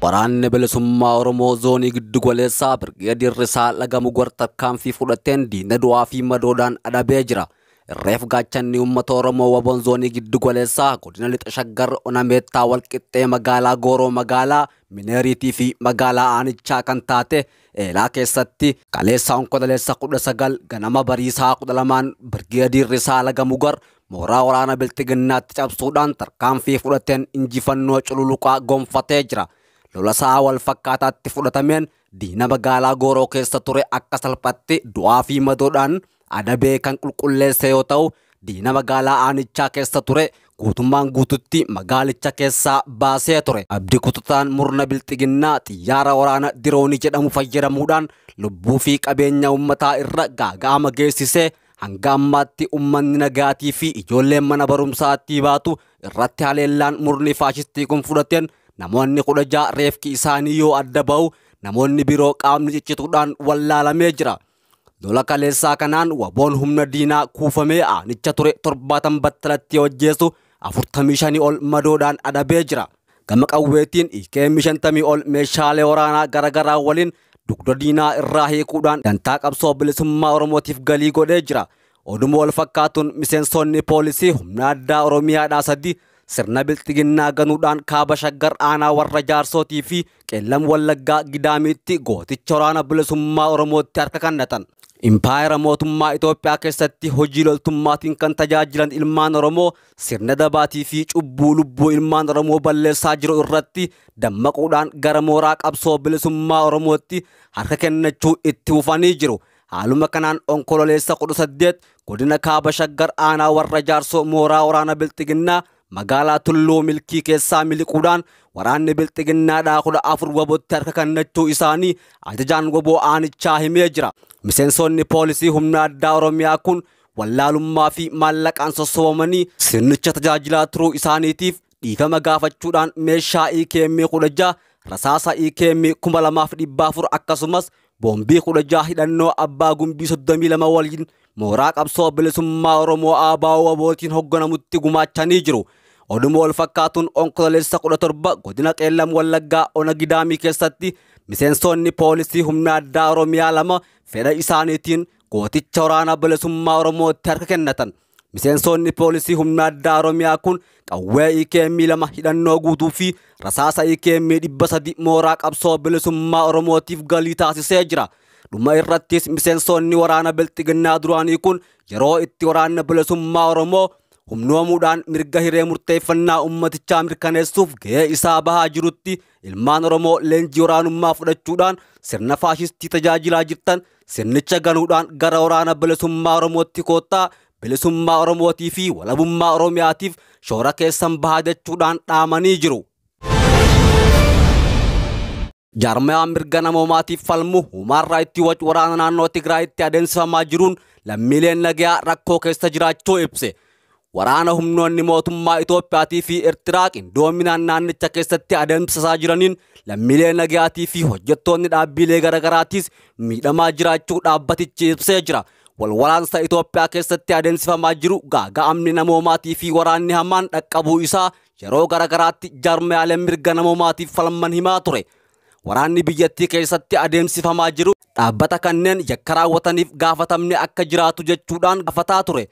Waraanni bilisummaa Oromoo zoonii giddu galeessaa Birgeedii Risaa Lagamu tarkaanfii fudhateen diina du'aa fi madoodhaan adabee jira. Irreef gaachanni uummata Oromoo waboon zoonii giddu galeessaa godina lixa shaggar onameettaa walqixxee magaalaa Gooroo magaalaa Mineeriitii fi magaalaa Aanichaa kan taate eelaa keessatti kaleessa onkololeessa 19 ganama bariisaa 12 Birgeedii Risaa Lagamu mooraa waraana biltiginnaatti cabsuudhaan tarkaanfii fudhateen injifannoo cululuqaa gonfatee jira. Lolasaa wal fakkaataatti fudhatameen diina magaalaa Gooroo keessa ture akka salphatti du'aa fi madoodhaan adabee kan qulqulleesse yoo ta'u, diina magaalaa Aanichaa keessa ture guutummaan guututti magaalicha keessaa baasee ture. Abdii kututaan murna biltiginnaa xiyyaara waraana diroonii jedhamu fayyadamuudhaan lubbuu fi qabeenya uummataa irra gaaga'ama geessisee hanga ammaatti uummanni nagaatii fi ijoolleen mana barumsaatti baatu irratti haleellaan murni faashistii kun fudhateen namoonni 16 reefki isaanii yoo adda ba'u namoonni biroo qaamni ciccituudhaan wallaalamee jira. Lola kaleessaa kanaan waboon humna diinaa kuufamee Aanicha ture 70 battalatti hojjeessu 45 ol madoodhaan adabee jira. Gama qawweetiin IKM 50 ol meeshaalee waraanaa garagaraa waliin dugda diinaa irraa hiikuudhaan dantaa qabsoo bilisummaa Oromootiif galii godhee jira. Oduma wal fakkaatuun miseensonni poolisii humna addaa Oromiyaadhaa 3 sirna biltiginnaa ganuudhaan kaaba shaggar aanaa warra jaarsootii fi qeellam wallaggaa gidaamiitti gooticha waraana bilisummaa Oromootti harka kennatan. Impaayera mootummaa Itoophiyaa keessatti hojii loltummaatiin kan tajaajilan ilmaan Oromoo sirna dabaatii fi cubbuu lubbuu ilmaan Oromoo balleessaa jiru irratti dammaquudhaan gara mooraa qabsoo bilisummaa Oromootti harka kennachuu itti fufanii jiru. Haaluma kanaan onkololeessa 18 godina kaaba shaggar aanaa warra jaarsoo mooraa waraana biltiginnaa magaalaa Tulluu Milkii keessaa miliquudhaan waraanni biltiginnaadhaa 14 wabotti harka kennachuu isaanii ajajaan waboo Aanichaa himee jira. Miseensonni poolisii humna addaa Oromiyaa kun wallaalummaa fi maallaqaan sossobamanii sirnicha tajaajilaa turuu isaaniitiif dhiifama gaafachuudhaan meeshaa IKM 16 rasaasa IKM 2400 akkasumas boombii 16 hidhannoo abbaa gumbii 32 waliin mooraa qabsoo bilisummaa Oromoo ABO wabootiin hogganamutti gumaachanii jiru. Oduma wal fakkaatuun onkololeessa 17 godina qeellam wallaggaa ona gidaamii keessatti miseensonni poolisii humna addaa Oromiyaa 2 fedha isaaniitiin gooticha waraana bilisummaa Oromootti harka kennatan. Miseensonni poolisii humna addaa Oromiyaa kun qawwee IKM 2 hidhannoo guutuu fi rasaasa IKM 300 mooraa qabsoo bilisummaa Oromootiif galii taasisee jira. Dhuma irrattis miseensonni waraana biltiginnaa duraanii kun yeroo itti waraana bilisummaa Oromoo humnoomuudhaan mirga hiree murteeffannaa ummatichaa mirkaneessuuf gahee isaa bahaa jirutti ilmaan Oromoo leenjii waraanummaa fudhachuudhaan sirna faashistii tajaajilaa jirtan sirnicha ganuudhaan gara waraana bilisummaa Oromootti koottaa bilisummaa Oromootii fi walabummaa Oromiyaatiif shoora keessan bahaa jechuudhaan dhaamanii jiru. Jaarmayaan mirga namoomaatiif falmu Human Rights Watch waraana naannoo Tigraayitti adeemsifamaa jiruun lammiileen nagaa rakkoo keessa jiraachuu ibse. Waraana humnoonni mootummaa Itoophiyaatii fi Eertiraa qindoominaan naannicha keessatti adeemsisaa jiraniin lammiileen nagaatii fi hojjettoonni dhaabbilee garagaraatiis miidhamaa jiraachuu dhaabbatichi ibsee jira. Walwaraansa Itoophiyaa keessatti adeemsifamaa jiru gaaga'amni namoomaatii fi waraanni hamaan dhaqqabuu isaa yeroo garagaraatti jaarmayaaleen mirga namoomaatiif falman himaa ture. Waraanni biyyattii keessatti adeemsifamaa jiru dhaabbata kanneen yakka raawwataniif gaafatamni akka jiraatu jechuudhaan gaafataa ture.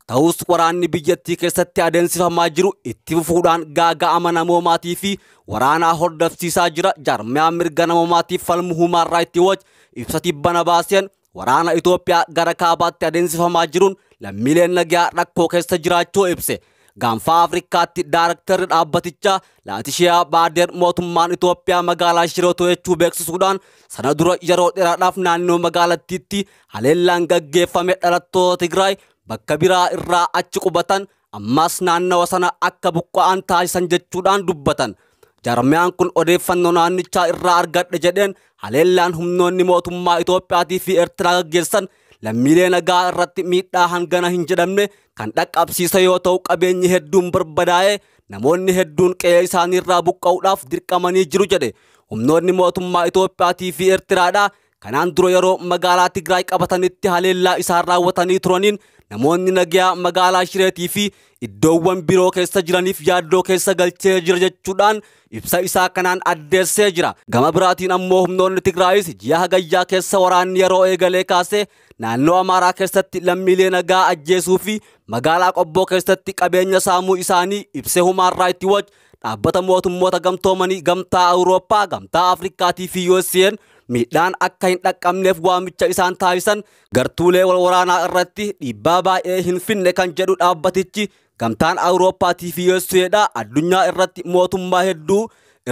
Ta'us waraanni biyyattii keessatti adeemsifamaa jiru itti fufuudhaan gaaga'ama namoomaatii fi waraanaa hordofsiisaa jira. Jaarmayaan mirga namoomaatiif falmu Human Rights Watch ibsa tibbana baaseen waraana Itoophiyaa gara kaabaatti adeemsifamaa jiruun lammiileen nagaa rakkoo keessa jiraachuu ibse. Gaanfa Afrikaatti daarektarri dhaabbatichaa Laatishiyaa Baader mootummaan Itoophiyaa magaalaa Shiroo to'achuu beeksisuudhaan sana dura yeroo dheeraadhaaf naannoo magaalattiitti haleellaan gaggeeffame dhalattoota Tigraay bakka biraa irraa achi qubatan ammas naannawa sana akka buqqa'an taasisan jechuudhaan dubbatan. Jaarmayaan kun odeeffannoo naannichaa irraa argadhe jedheen haleellaan humnoonni mootummaa Itoophiyaatii fi Eertiraa gaggeessan lammiilee nagaa irratti miidhaa hangana hin jedhamne kan dhaqqabsiisa yoo ta'u qabeenyi hedduun barbadaa'ee namoonni hedduun qe'ee isaanii irraa buqqa'uudhaaf dirqamanii jiru jedhe. Humnoonni mootummaa Itoophiyaatii fi Eertiraadhaa kanaan dura yeroo magaalaa Tigraay qabatanitti haleellaa isaan raawwatanii turaniin namoonni nagaa magaalaa Shireetii fi iddoowwan biroo keessa jiraniif yaaddoo keessa galchee jira jechuudhaan ibsa isaa kanaan addeessee jira. Gama biraatiin ammoo humnoonni Tigraayis ji'a hagayyaa keessa waraanni yeroo eegalee kaasee naannoo Amaaraa keessatti lammiilee nagaa ajjeesuu fi magaalaa Qobboo keessatti qabeenya saamuu isaanii ibsee Human Rights Watch dhaabbata mootummoota gamtoomanii gamtaa Awurooppaa, gamtaa Afrikaatii fi USA'n miidhaan akka hin dhaqqabneef waamicha isaan taasisan gartuulee wal waraanaa irratti dhiibbaa baay'ee hin finne kan jedhu dhaabbatichi gamtaan Awurooppaatii fi USA'dha addunyaa irratti mootummaa hedduu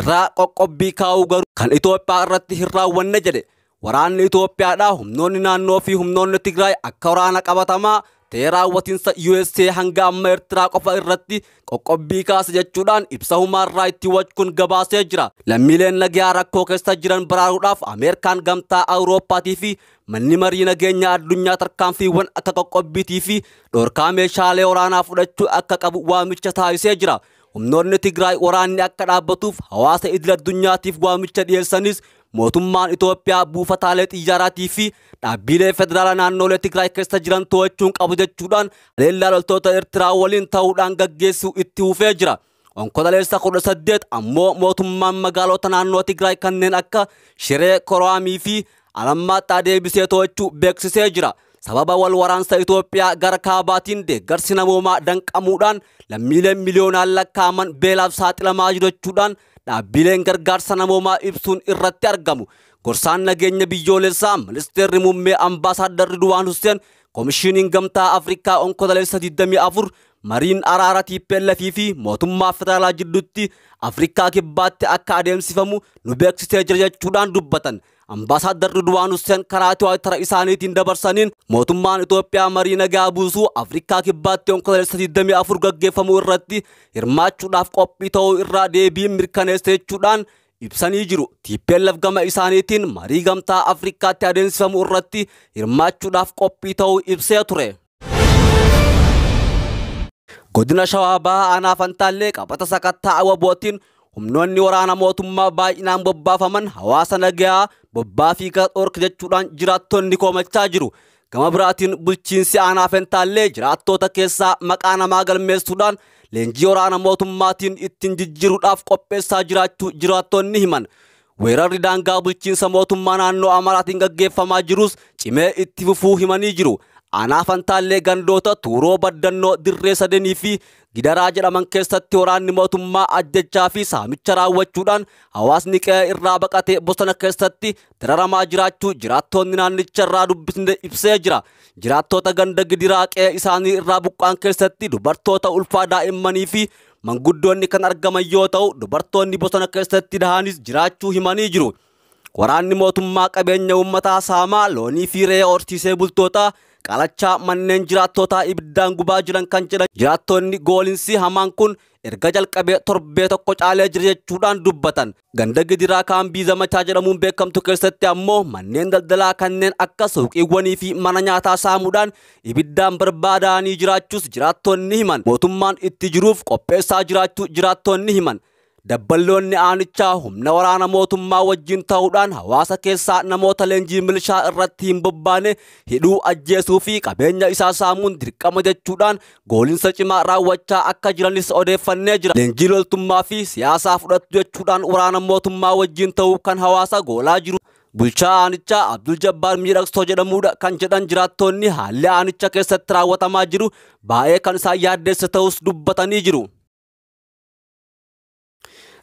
irraa qoqqobbii kaa'uu garuu kan Itoophiyaa irratti hin raawwanne jedhe. Waraanni Itoophiyaadha humnoonni naannoo fi humnoonni Tigraay akka waraana qabatamaa ta'ee raawwatiinsa USA hanga amma Eertiraa qofa irratti qoqqobbii kaase jechuudhaan ibsa Human Rights Watch kun gabaasee jira. Lammiileen nagaa rakkoo keessa jiran baraaruudhaaf Ameerikaan gamtaa Awurooppaatii fi manni marii nageenya addunyaa tarkaanfiiwwan akka qoqqobbiitii fi dhorkaa meeshaalee waraanaa fudhachuu akka qabu waamicha taasisee jira. Humnoonni Tigraay waraanni akka dhaabbatuuf hawaasa idil addunyaatiif waamicha dhiyeessanis mootummaan Itoophiyaa buufataalee xiyyaaraatii fi dhaabbilee federaalaa naannolee Tigraay keessa jiran to'achuun qabu jechuudhaan haleellaa loltoota Eertiraa waliin ta'uudhaan gaggeessuu itti fufee jira. Onkololeessa 18 ammoo mootummaan magaalota naannoo Tigraay kanneen akka Shiree, Koroamii fi Alammaattaa deebisee to'achuu beeksisee jira. Sababa wal waraansa Itoophiyaa gara kaabaatiin deeggarsi namoomaa danqamuudhaan lammiileen miliyoonaan lakkaa'aman beelaaf saaxilamaa jiru jechuudhaan dhaabbileen gargaarsa namoomaa ibsuun irratti argamu. Gorsaan nageenya biyyoolessaa ministeerri muummee Ambaasaaddarri Ridwaan Hussein Komishiiniin Gamtaa Afrikaa Onkololeessa 24 mariin araara TPLF fi mootummaa federaalaa jidduutti Afrikaa kibbaatti akka adeemsifamu nu beeksisee jira jechuudhaan dubbatan. Ambaasaaddarri Ridwaan Hussein karaa Tiwiitara isaaniitiin dabarsaniin mootummaan Itoophiyaa marii nagaa buusuu Afrikaa kibbaatti Onkololeessa 24 gaggeeffamuu irratti hirmaachuudhaaf qophii ta'uu irraa deebii mirkaneessee jechuudhaan ibsanii jiru. TPLF gama isaaniitiin marii gamtaa Afrikaatti adeemsifamuu irratti hirmaachuudhaaf qophii ta'uu ibsee ture. Godina Shawaa Bahaa Aanaa Fantaallee qabata sakattaa Awwabootiin humnoonni waraana mootummaa baay'inaan bobbaafaman hawaasa nagaa bobbaa fi dhorka jechuudhaan jiraattonni komachaa jiru. Gama biraatiin bulchiinsi Aanaa Fantaallee jiraattoota keessaa maqaa namaa galmeessuudhaan leenjii waraana mootummaatiin ittiin jijjiiruudhaaf qopheessaa jiraachuu jiraattonni himan. Weerarri daangaa bulchiinsa mootummaa naannoo Amaaraatiin gaggeeffamaa jirus cimee itti fufuu himanii jiru. Aanaa Fantaallee gandoota Tuuroo, Baddannoo, Dirree Sadanii fi Gidaraa jedhaman keessatti waraanni mootummaa ajjechaa fi saamicha raawwachuudhaan hawaasni qe'ee irraa baqatee bosona keessatti dararamaa jiraachuu jiraattonni naannicha irraa dubbisne ibsee jira. Jiraattota ganda Gidiraa qe'ee isaanii irraa buqqaan keessatti dubartoota ulfaa daa'immanii fi manguddoonni kan argaman yoo ta'u dubartoonni bosona keessatti dahanis jiraachuu himanii jiru. Waraanni mootummaa qabeenya uummataa saamaa loonii fi re'ee horsiisee bultootaa qalachaa manneen jiraattota ibiddaan gubaa jiran kan jedhan jiraattonni goolinsi hamaan kun erga jalqabee torbee tokko caalee jira jechuudhaan dubbatan. Ganda Gidiraa kaambii Zamachaa jedhamuun beekamtu keessatti ammoo manneen daldalaa kanneen akka suuqiiwwanii fi mana nyaataa saamuudhaan ibiddaan barbaadanii jiraachuus jiraattonni himan. Mootummaan itti jiruuf qopheessaa jiraachuu jiraattonni himan. Dabballoonni aanichaa humna waraana mootummaa wajjin ta'uudhaan hawaasa keessaa namoota leenjii milishaa irratti hin bobbaane hidhuu, ajjeesuu fi qabeenya isaa saamuun dirqama jechuudhaan goolinsa cimaa raawwachaa akka jiranis odeeffannee jira. Leenjii loltummaa fi siyaasaa fudhatu jechuudhaan waraana mootummaa wajjin ta'uu kan hawaasa goolaa jiru. Bulchaa aanichaa Abdul Jabbaar Miidhagsoo jedhamuudha kan jedhan jiraattonni haalli aanicha keessatti raawwatamaa jiru baay'ee kan isaan yaaddeesse ta'us dubbatanii jiru.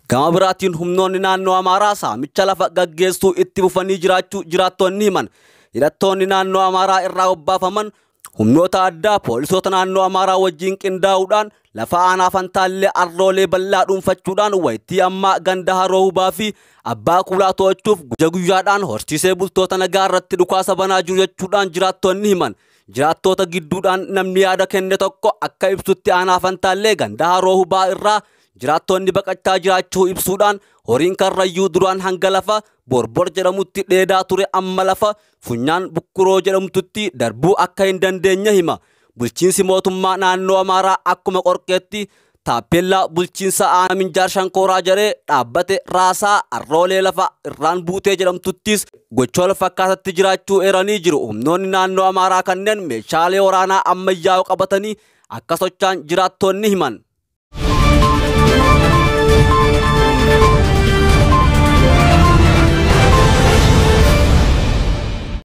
Gama biraatiin humnoonni naannoo Amaaraa saamicha lafa gaggeessuu itti fufanii jiraachuu jiraattonni himan. Hidhattoonni naannoo Amaaraa irraa bobbaafaman humnoota addaa poolisoota naannoo Amaaraa wajjin qindaa'uudhaan lafa Aanaa Fantaallee arroolee bal'aa dhuunfachuudhaan waytii ammaa ganda Haroo Hubaa fi Abbaa Kuulaa to'achuuf guyyaadhaan horsiisee bultoota nagaa irratti dhukaasa banaa jiru jechuudhaan jiraattonni himan. Jiraattota gidduudhaan namni yaada kenne tokko akka ibsutti Aanaa Fantaallee ganda Haroo Hubaa irraa jiraattonni baqachaa jiraachuu ibsuudhaan horiin karrayyuu duraan hanga lafa Borbor jedhamutti dheedaa ture amma lafa Funyaan Bukkuroo jedhamtutti darbuu akka hin dandeenye hima. Bulchiinsi mootummaa naannoo Amaaraa akkuma qorqeetti Taappellaa bulchiinsa aanaa Minjaar Shankooraa jaree dhaabbate raasaa arroolee lafa irraan buutee jedhamtuttis gochoota fakkaatatti jiraachuu eeranii jiru. Humnoonni naannoo Amaaraa kanneen meeshaalee waraanaa ammayyaa'oo qabatanii akka socho'an jiraattonni himan.